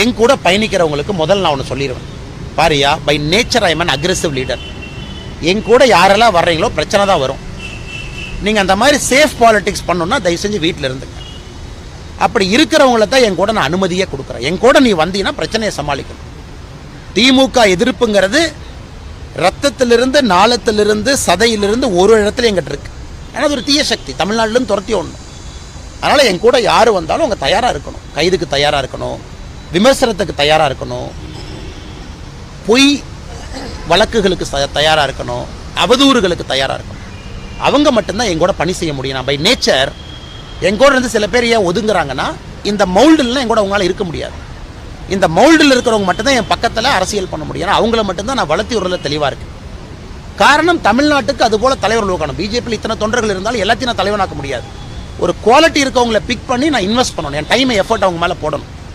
என் கூட பயணிக்கிறவங்களுக்கு முதல் நான் ஒன்று சொல்லிடுவேன், பாரியா, by nature I am an aggressive leader. என் கூட யாரெல்லாம் வர்றீங்களோ பிரச்சனை தான் வரும். நீங்கள் அந்த மாதிரி சேஃப் பாலிடிக்ஸ் பண்ணணும்னா தயவு செஞ்சு வீட்டில் இருந்துங்க. அப்படி இருக்கிறவங்கள தான் என் கூட நான் அனுமதியே கொடுக்குறேன். என் கூட நீ வந்தீங்கன்னா பிரச்சனையை சமாளிக்கணும். திமுக எதிர்ப்புங்கிறது ரத்தத்திலிருந்து, நாளத்திலிருந்து, சதையிலிருந்து ஒரு இடத்துல எங்கிட்ட இருக்கு. ஏன்னா அது ஒரு தீய சக்தி, தமிழ்நாட்டிலேருந்து துரத்தி ஓடணும். அதனால் என் கூட யார் வந்தாலும் அவங்க தயாராக இருக்கணும். கைதுக்கு தயாராக இருக்கணும், விமர்சனத்துக்கு தயாராக இருக்கணும், பொய் வழக்குகளுக்கு தயாராக இருக்கணும், அவதூறுகளுக்கு தயாராக இருக்கணும். அவங்க மட்டும்தான் என் கூட பணி செய்ய முடியும். நான் பை நேச்சர் என் கூட இருந்து சில பேர் ஏன் ஒதுங்குறாங்கன்னா, இந்த மவுல்டுலாம் என் கூட அவங்களால இருக்க முடியாது. இந்த மவுல்டில் இருக்கிறவங்க மட்டும்தான் என் பக்கத்தில் அரசியல் பண்ண முடியும். அவங்கள மட்டும்தான் நான் வளர்த்தி உறவில் தெளிவாக இருக்கு. காரணம், தமிழ்நாட்டுக்கு அதுபோல் தலைவர் உருவாக்கணும். பிஜேபியில் இத்தனை தொண்டர்கள் இருந்தாலும் எல்லாத்தையும் நான் தலைவனாக்க முடியாது. ஒரு குவாலிட்டி இருக்கவங்களை பிக் பண்ணி நான் இன்வெஸ்ட் பண்ணணும். என் டைமை எஃபர்ட் அவங்க மேலே போடணும்.